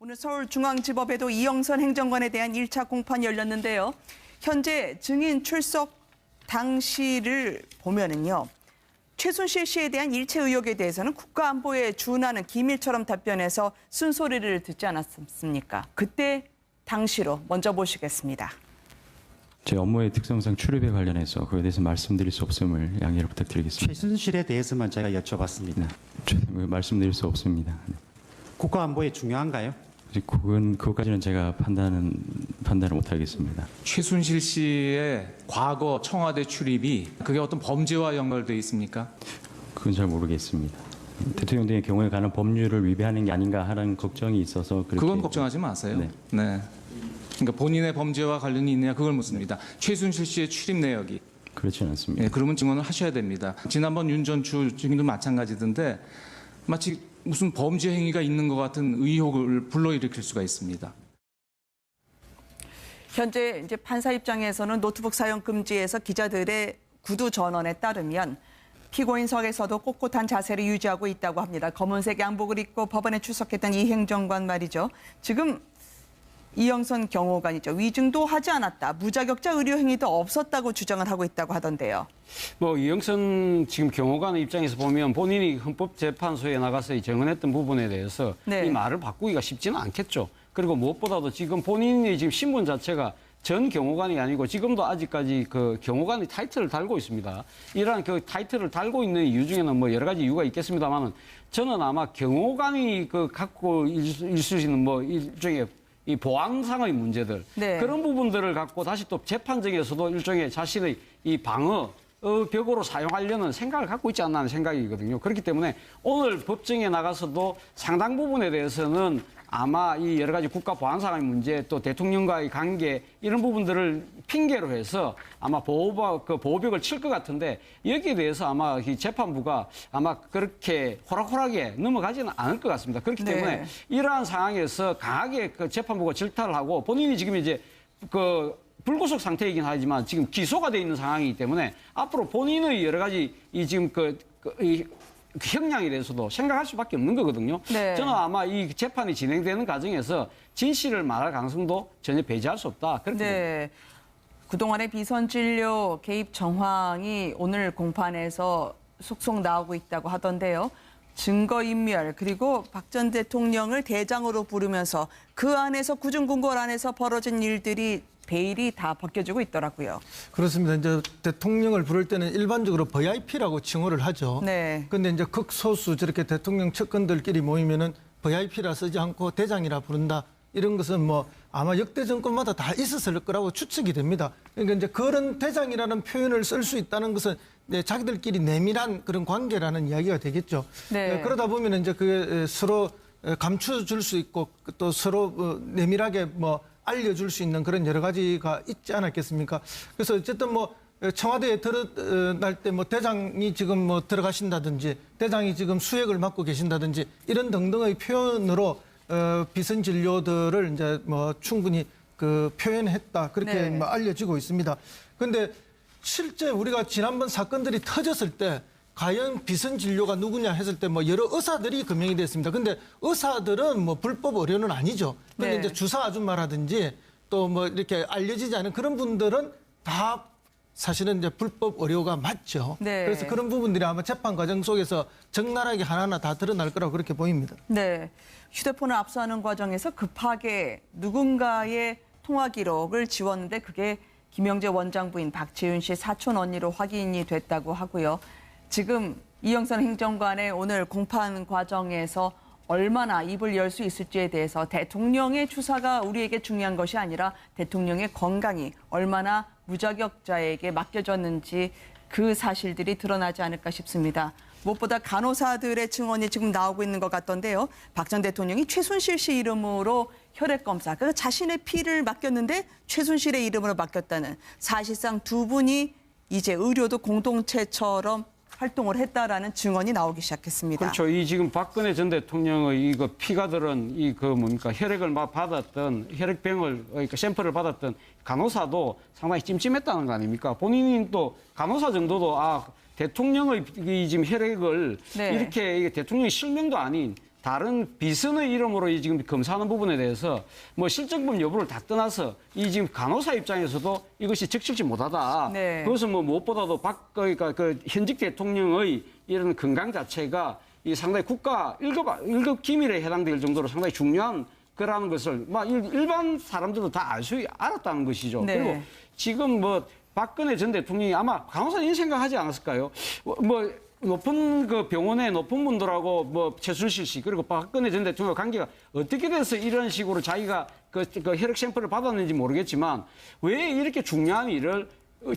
오늘 서울중앙지법에도 이영선 행정관에 대한 1차 공판이 열렸는데요. 현재 증인 출석 당시를 보면은요. 최순실 씨에 대한 일체 의혹에 대해서는 국가안보에 준하는 기밀처럼 답변해서 쓴소리를 듣지 않았습니까? 그때 당시로 먼저 보시겠습니다. 제 업무의 특성상 출입에 관련해서 그에 대해서 말씀드릴 수 없음을 양해를 부탁드리겠습니다. 최순실에 대해서만 제가 여쭤봤습니다. 네, 말씀드릴 수 없습니다. 네. 국가안보에 중요한가요? 그것까지는 제가 판단을 못하겠습니다. 최순실 씨의 과거 청와대 출입이 그게 어떤 범죄와 연결돼 있습니까? 그건 잘 모르겠습니다. 대통령 등의 경우에 관한 법률을 위배하는 게 아닌가 하는 걱정이 있어서 그건 걱정하지 마세요. 네. 네. 그러니까 본인의 범죄와 관련이 있느냐 그걸 묻습니다. 최순실 씨의 출입 내역이. 그렇지는 않습니다. 네, 그러면 증언을 하셔야 됩니다. 지난번 윤 전 주중도 마찬가지던데 마치 무슨 범죄 행위가 있는 것 같은 의혹을 불러일으킬 수가 있습니다. 현재 이제 판사 입장에서는 노트북 사용 금지에서 기자들의 구두 전원에 따르면 피고인석에서도 꼿꼿한 자세를 유지하고 있다고 합니다. 검은색 양복을 입고 법원에 출석했던 이 행정관 말이죠. 지금 이영선 경호관이죠. 위증도 하지 않았다. 무자격자 의료 행위도 없었다고 주장을 하고 있다고 하던데요. 이영선 지금 경호관의 입장에서 보면 본인이 헌법재판소에 나가서 증언했던 부분에 대해서 네. 이 말을 바꾸기가 쉽지는 않겠죠. 그리고 무엇보다도 지금 본인이 지금 신분 자체가 전 경호관이 아니고 지금도 아직까지 그 경호관의 타이틀을 달고 있습니다. 이러한 그 타이틀을 달고 있는 이유 중에는 뭐 여러 가지 이유가 있겠습니다만은 저는 아마 경호관이 그 갖고 있을 수 있는 뭐 일종의 이 보안상의 문제들 네. 그런 부분들을 갖고 다시 또 재판정에서도 일종의 자신의 이 방어 벽으로 사용하려는 생각을 갖고 있지 않나 하는 생각이거든요. 그렇기 때문에 오늘 법정에 나가서도 상당 부분에 대해서는 아마 이 여러 가지 국가 보안상의 문제 또 대통령과의 관계 이런 부분들을 핑계로 해서 아마 보호벽을 칠 것 같은데 여기에 대해서 아마 이 재판부가 아마 그렇게 호락호락에 넘어가지는 않을 것 같습니다. 그렇기 때문에 네. 이러한 상황에서 강하게 그 재판부가 질타를 하고 본인이 지금 이제 그 불구속 상태이긴 하지만 지금 기소가 돼 있는 상황이기 때문에 앞으로 본인의 여러 가지 이 지금 이 형량에 대해서도 생각할 수밖에 없는 거거든요. 네. 저는 아마 이 재판이 진행되는 과정에서 진실을 말할 가능성도 전혀 배제할 수 없다. 그렇게 네. 그동안의 비선진료 개입 정황이 오늘 공판에서 속속 나오고 있다고 하던데요. 증거인멸 그리고 박 전 대통령을 대장으로 부르면서 그 안에서 구중궁궐 안에서 벌어진 일들이 베일이 다 벗겨지고 있더라고요. 그렇습니다. 이제 대통령을 부를 때는 일반적으로 VIP라고 칭호를 하죠. 네. 근데 이제 극소수 저렇게 대통령 측근들끼리 모이면은 VIP라 쓰지 않고 대장이라 부른다. 이런 것은 뭐 아마 역대 정권마다 다 있었을 거라고 추측이 됩니다. 그러니까 이제 그런 대장이라는 표현을 쓸 수 있다는 것은 네, 자기들끼리 내밀한 그런 관계라는 이야기가 되겠죠. 네. 그러다 보면 이제 그게 서로 감춰줄 수 있고 또 서로 내밀하게 뭐 알려줄 수 있는 그런 여러 가지가 있지 않았겠습니까? 그래서 어쨌든 뭐 청와대에 들어날 때 뭐 대장이 지금 뭐 들어가신다든지 대장이 지금 수액을 맡고 계신다든지 이런 등등의 표현으로 비선 진료들을 이제 뭐 충분히 그 표현했다 그렇게 네. 뭐 알려지고 있습니다. 그런데 실제 우리가 지난번 사건들이 터졌을 때 과연 비선 진료가 누구냐 했을 때 뭐 여러 의사들이 금명이 됐습니다. 근데 의사들은 뭐 불법 의료는 아니죠. 근데 네. 이제 주사 아줌마라든지 또 뭐 이렇게 알려지지 않은 그런 분들은 다 사실은 이제 불법 의료가 맞죠. 네. 그래서 그런 부분들이 아마 재판 과정 속에서 적나라하게 하나하나 다 드러날 거라고 그렇게 보입니다. 네. 휴대폰을 압수하는 과정에서 급하게 누군가의 통화 기록을 지웠는데 그게 김영재 원장 부인 박채윤 씨 사촌 언니로 확인이 됐다고 하고요. 지금 이영선 행정관의 오늘 공판 과정에서 얼마나 입을 열 수 있을지에 대해서 대통령의 추사가 우리에게 중요한 것이 아니라 대통령의 건강이 얼마나 무자격자에게 맡겨졌는지 그 사실들이 드러나지 않을까 싶습니다. 무엇보다 간호사들의 증언이 지금 나오고 있는 것 같던데요. 박 전 대통령이 최순실 씨 이름으로 혈액검사, 그 자신의 피를 맡겼는데 최순실의 이름으로 맡겼다는 사실상 두 분이 이제 의료도 공동체처럼 활동을 했다라는 증언이 나오기 시작했습니다. 그렇죠. 이 지금 박근혜 전 대통령의 이거 피가 들은 혈액을 받았던 혈액병을 그러니까 샘플을 받았던 간호사도 상당히 찜찜했다는 거 아닙니까? 본인이 또 간호사 정도도 대통령의 이 지금 혈액을 네. 이렇게 대통령의 실명도 아닌 다른 비선의 이름으로 이 지금 검사하는 부분에 대해서 뭐 실정범 여부를 다 떠나서 이 지금 간호사 입장에서도 이것이 적절치 못하다. 네. 그것은 뭐 무엇보다도 그러니까 그 현직 대통령의 이런 건강 자체가 이 상당히 국가 1급 기밀에 해당될 정도로 상당히 중요한 거라는 것을 막 일반 사람들도 다 알았다는 것이죠. 네. 그리고 지금 뭐 박근혜 전 대통령이 아마 간호사님 생각하지 않았을까요? 뭐 높은 그 병원의 높은 분들하고 뭐 최순실 씨 그리고 박근혜 전 대통령 관계가 어떻게 돼서 이런 식으로 자기가 그 혈액 샘플을 받았는지 모르겠지만 왜 이렇게 중요한 일을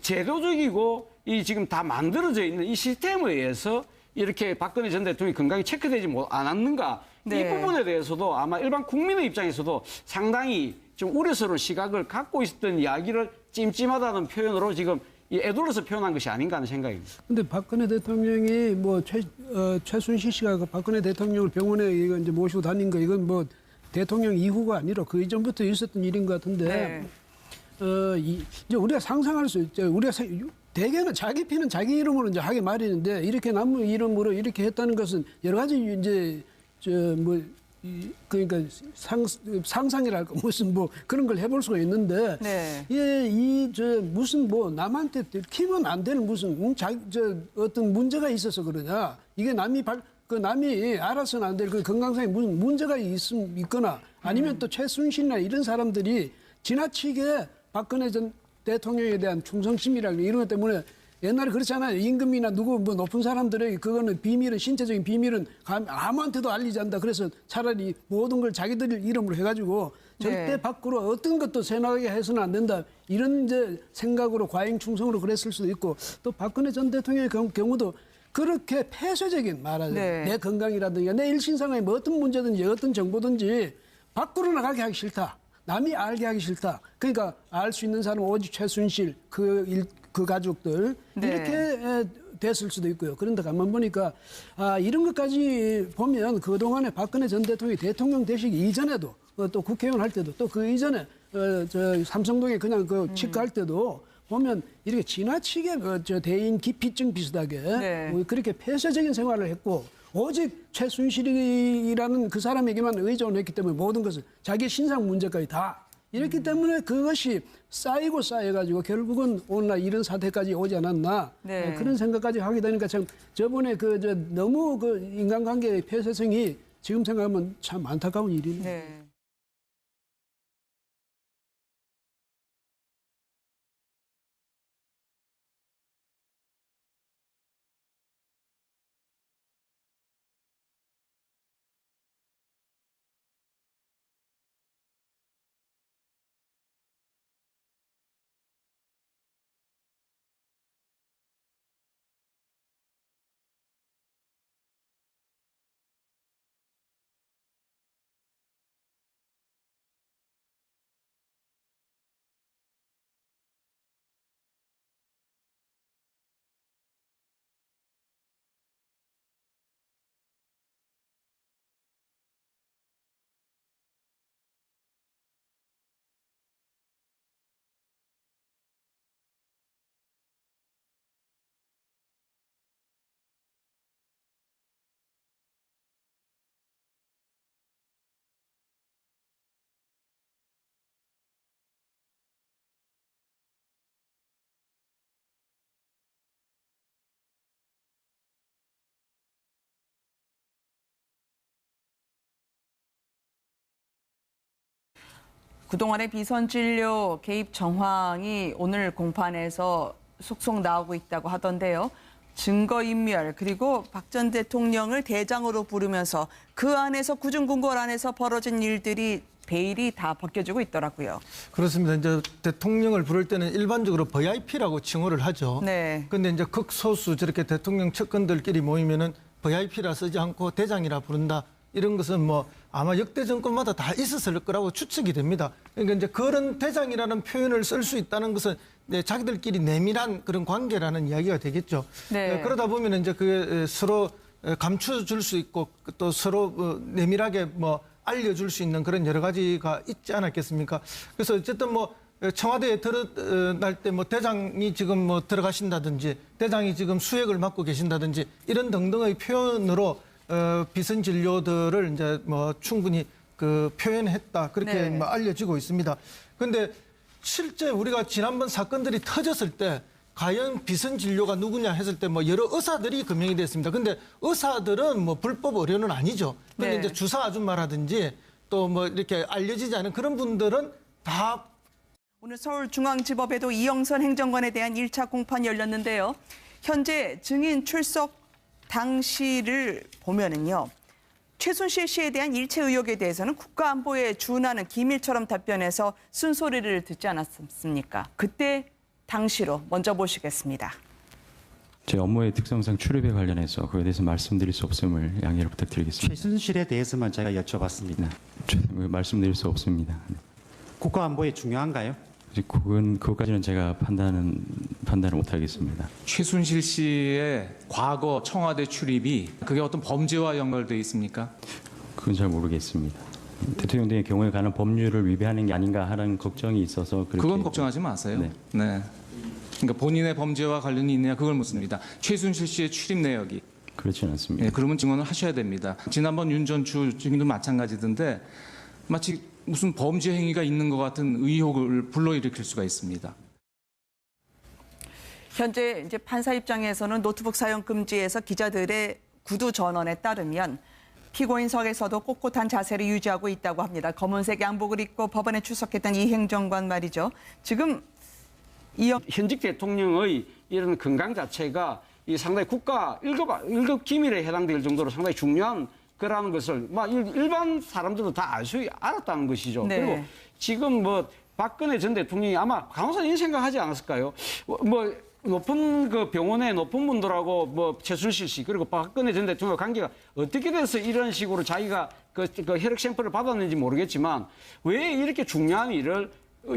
제도적이고 이 지금 다 만들어져 있는 이 시스템에 의해서 이렇게 박근혜 전 대통령이 건강이 체크되지 않았는가? 네. 이 부분에 대해서도 아마 일반 국민의 입장에서도 상당히 좀 우려스러운 시각을 갖고 있었던 이야기를 찜찜하다는 표현으로 지금 이 애둘러서 표현한 것이 아닌가 하는 생각입니다. 근데 박근혜 대통령이 뭐 최순실 씨가 그 박근혜 대통령을 병원에 이거 이제 모시고 다닌 거 이건 뭐 대통령 이후가 아니라 그 이전부터 있었던 일인 것 같은데 이제 우리가 상상할 수 있죠. 우리가 대개는 자기 피는 자기 이름으로 이제 하게 마련인데 이렇게 남의 이름으로 이렇게 했다는 것은 여러 가지 이제 그러니까 상상이랄까 무슨 뭐 그런 걸 해볼 수가 있는데 무슨 뭐 남한테 들키면 안 되는 무슨 어떤 문제가 있어서 그러냐 이게 남이 알아서는 안 될 그 건강상에 무슨 문제가 있거나 아니면 또 최순실이나 이런 사람들이 지나치게 박근혜 전 대통령에 대한 충성심이랄까 이런 것 때문에 옛날에 그렇잖아요. 임금이나 누구 뭐 높은 사람들에게 그거는 비밀은 신체적인 비밀은 아무한테도 알리지 않는다. 그래서 차라리 모든 걸 자기들 이름으로 해가지고 절대 밖으로 어떤 것도 새나가게 해서는 안 된다. 이런 이제 생각으로 과잉 충성으로 그랬을 수도 있고 또 박근혜 전 대통령의 경우도 그렇게 폐쇄적인 말하자면 내 건강이라든가 내 일신상에 뭐 어떤 문제든지 어떤 정보든지 밖으로 나가게 하기 싫다. 남이 알게 하기 싫다. 그러니까 알 수 있는 사람은 오직 최순실 그 가족들 이렇게 됐을 수도 있고요. 그런데 가만 보니까 이런 것까지 보면 그동안에 박근혜 전 대통령이 대통령 되시기 이전에도 또 국회의원 할 때도 또 그 이전에 저 삼성동에 그냥 그 치과할 때도 보면 이렇게 지나치게 저 대인 기피증 비슷하게 그렇게 폐쇄적인 생활을 했고 오직 최순실이라는 그 사람에게만 의존했기 때문에 모든 것을 자기 신상 문제까지 다 이렇기 때문에 그것이 쌓이고 쌓여가지고 결국은 오늘날 이런 사태까지 오지 않았나 그런 생각까지 하게 되니까 참 저번에 너무 그 인간관계의 폐쇄성이 지금 생각하면 참 안타까운 일이네요. 그동안의 비선 진료 개입 정황이 오늘 공판에서 속속 나오고 있다고 하던데요. 증거인멸 그리고 박 전 대통령을 대장으로 부르면서 그 안에서 구중궁궐 안에서 벌어진 일들이 베일이 다 벗겨지고 있더라고요. 그렇습니다. 이제 대통령을 부를 때는 일반적으로 VIP라고 칭호를 하죠. 그런데 이제 극소수 저렇게 대통령 측근들끼리 모이면은 VIP라 쓰지 않고 대장이라 부른다. 이런 것은 뭐 아마 역대 정권마다 다 있었을 거라고 추측이 됩니다. 그러니까 이제 그런 대장이라는 표현을 쓸 수 있다는 것은 자기들끼리 내밀한 그런 관계라는 이야기가 되겠죠. 그러다 보면 이제 그게 서로 감춰줄 수 있고 또 서로 내밀하게 뭐 알려줄 수 있는 그런 여러 가지가 있지 않았겠습니까? 그래서 어쨌든 뭐 청와대에 들어날 때 뭐 대장이 지금 뭐 들어가신다든지 대장이 지금 수액을 맡고 계신다든지 이런 등등의 표현으로 비선 진료들을 이제 뭐 충분히 그 표현했다 그렇게 네. 뭐 알려지고 있습니다. 그런데 실제 우리가 지난번 사건들이 터졌을 때 과연 비선 진료가 누구냐 했을 때 뭐 여러 의사들이 금명이 됐습니다. 근데 의사들은 뭐 불법 의료는 아니죠. 근데 네. 이제 주사 아줌마라든지 또 뭐 이렇게 알려지지 않은 그런 분들은 다 오늘 서울중앙지법에도 이영선 행정관에 대한 1차 공판이 열렸는데요. 현재 증인 출석 당시를 보면은요. 최순실 씨에 대한 일체 의혹에 대해서는 국가안보에 준하는 기밀처럼 답변해서 쓴소리를 듣지 않았습니까? 그때 당시로 먼저 보시겠습니다. 제 업무의 특성상 출입에 관련해서 그에 대해서 말씀드릴 수 없음을 양해를 부탁드리겠습니다. 최순실에 대해서만 제가 여쭤봤습니다. 말씀드릴 수 없습니다. 국가안보에 중요한가요? 그것까지는 제가 판단을 못하겠습니다. 최순실 씨의 과거 청와대 출입이 그게 어떤 범죄와 연결돼 있습니까? 그건 잘 모르겠습니다. 대통령 등의 경우에 관한 법률을 위배하는 게 아닌가 하는 걱정이 있어서 그렇게. 그건 걱정하지 마세요. 네. 네. 그러니까 본인의 범죄와 관련이 있느냐 그걸 묻습니다. 최순실 씨의 출입 내역이. 그렇지는 않습니다. 예, 그러면 증언을 하셔야 됩니다. 지난번 윤 전 주 증인도 마찬가지던데 마치 무슨 범죄 행위가 있는 것 같은 의혹을 불러일으킬 수가 있습니다. 현재 이제 판사 입장에서는 노트북 사용 금지에서 기자들의 구두 전원에 따르면 피고인석에서도 꼿꼿한 자세를 유지하고 있다고 합니다. 검은색 양복을 입고 법원에 출석했던 이 행정관 말이죠. 지금 현직 대통령의 이런 건강 자체가 이 상당히 국가 1급 기밀에 해당될 정도로 상당히 중요한 거라는 것을 막 일반 사람들도 다 알았다는 것이죠. 네. 그리고 지금 뭐 박근혜 전 대통령이 아마 간호사님 생각하지 않았을까요? 뭐 높은 그 병원의 높은 분들하고 뭐 최순실 씨 그리고 박근혜 전 대통령 관계가 어떻게 돼서 이런 식으로 자기가 그 혈액 샘플을 받았는지 모르겠지만 왜 이렇게 중요한 일을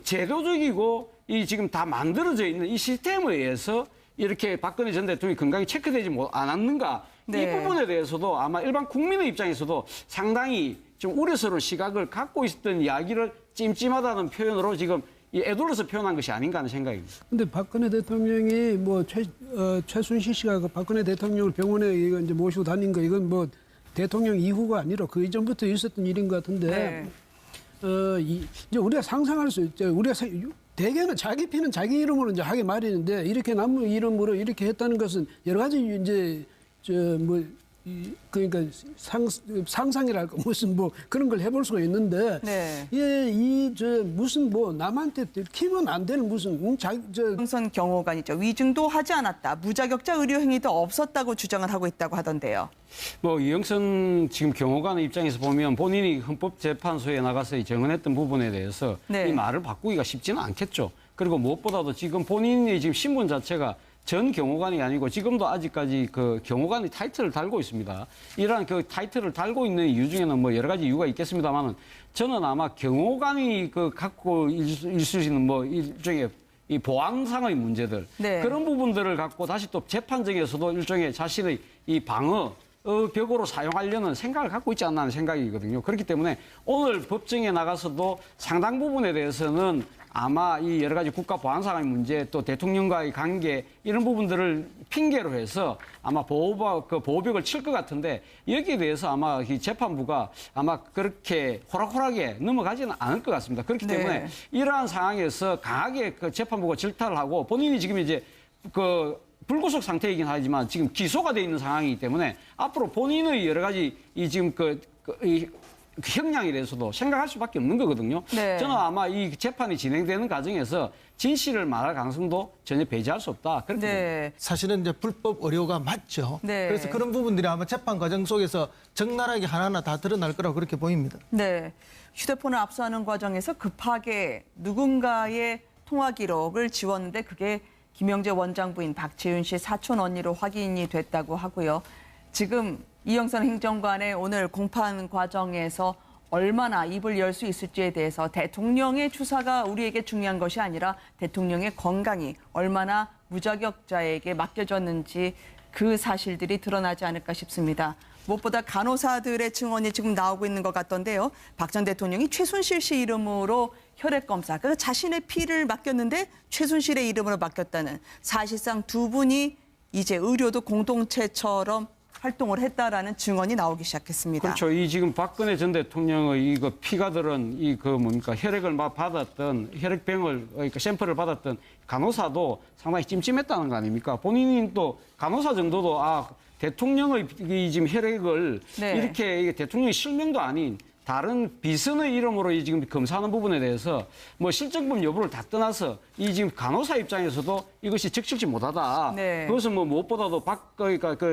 제도적이고 이 지금 다 만들어져 있는 이 시스템에 의해서 이렇게 박근혜 전 대통령이 건강이 체크되지 않았는가? 네. 이 부분에 대해서도 아마 일반 국민의 입장에서도 상당히 좀 우려스러운 시각을 갖고 있었던 이야기를 찜찜하다는 표현으로 지금 이 애둘러서 표현한 것이 아닌가 하는 생각입니다. 근데 박근혜 대통령이 뭐 최순실 씨가 그 박근혜 대통령을 병원에 이거 이제 모시고 다닌 거 이건 뭐 대통령 이후가 아니라 그 이전부터 있었던 일인 것 같은데 이제 우리가 상상할 수 있죠. 우리가 대개는 자기 피는 자기 이름으로 이제 하게 마련인데 이렇게 남의 이름으로 이렇게 했다는 것은 여러 가지 이제 그러니까 상상이랄까 무슨 뭐 그런 걸 해볼 수가 있는데 네. 무슨 뭐 남한테 들키면 안 되는 무슨 이영선 경호관이죠. 위증도 하지 않았다. 무자격자 의료 행위도 없었다고 주장을 하고 있다고 하던데요. 뭐 이영선 지금 경호관의 입장에서 보면 본인이 헌법재판소에 나가서 정언했던 부분에 대해서 네. 이 말을 바꾸기가 쉽지는 않겠죠. 그리고 무엇보다도 지금 본인의 지금 신분 자체가 전 경호관이 아니고 지금도 아직까지 그 경호관의 타이틀을 달고 있습니다. 이러한 그 타이틀을 달고 있는 이유 중에는 뭐 여러 가지 이유가 있겠습니다만은 저는 아마 경호관이 그 갖고 있을 수 있는 뭐 일종의 이 보안상의 문제들 네. 그런 부분들을 갖고 다시 또 재판정에서도 일종의 자신의 이 방어 벽으로 사용하려는 생각을 갖고 있지 않나 하는 생각이거든요. 그렇기 때문에 오늘 법정에 나가서도 상당 부분에 대해서는 아마 이 여러 가지 국가 보안상의 문제 또 대통령과의 관계 이런 부분들을 핑계로 해서 아마 보호벽을 칠 것 같은데 여기에 대해서 아마 이 재판부가 아마 그렇게 호락호락에 넘어가지는 않을 것 같습니다. 그렇기 때문에 네. 이러한 상황에서 강하게 그 재판부가 질타를 하고 본인이 지금 이제 그 불구속 상태이긴 하지만 지금 기소가 돼 있는 상황이기 때문에 앞으로 본인의 여러 가지 이 지금 이 형량에 대해서도 생각할 수밖에 없는 거거든요. 네. 저는 아마 이 재판이 진행되는 과정에서 진실을 말할 가능성도 전혀 배제할 수 없다. 그렇게 봅니다. 네. 사실은 이제 불법 의료가 맞죠. 네. 그래서 그런 부분들이 아마 재판 과정 속에서 적나라하게 하나하나 다 드러날 거라고 그렇게 보입니다. 네. 휴대폰을 압수하는 과정에서 급하게 누군가의 통화 기록을 지웠는데 그게 김영재 원장 부인 박채윤 씨 사촌 언니로 확인이 됐다고 하고요. 지금 이영선 행정관의 오늘 공판 과정에서 얼마나 입을 열 수 있을지에 대해서 대통령의 추사가 우리에게 중요한 것이 아니라 대통령의 건강이 얼마나 무자격자에게 맡겨졌는지 그 사실들이 드러나지 않을까 싶습니다. 무엇보다 간호사들의 증언이 지금 나오고 있는 것 같던데요. 박 전 대통령이 최순실 씨 이름으로 혈액검사, 그 자신의 피를 맡겼는데 최순실의 이름으로 맡겼다는 사실상 두 분이 이제 의료도 공동체처럼 활동을 했다라는 증언이 나오기 시작했습니다. 그렇죠. 이 지금 박근혜 전 대통령의 이거 피가 들은 이 그 뭡니까 혈액을 막 받았던 혈액병을 그러니까 샘플을 받았던 간호사도 상당히 찜찜했다는 거 아닙니까? 본인이 또 간호사 정도도 대통령의 이 지금 혈액을 네. 이렇게 이게 대통령의 실명도 아닌 다른 비선의 이름으로 이 지금 검사하는 부분에 대해서 뭐 실정범 여부를 다 떠나서 이 지금 간호사 입장에서도 이것이 적절치 못하다. 네. 그것은 뭐 무엇보다도 그러니까 그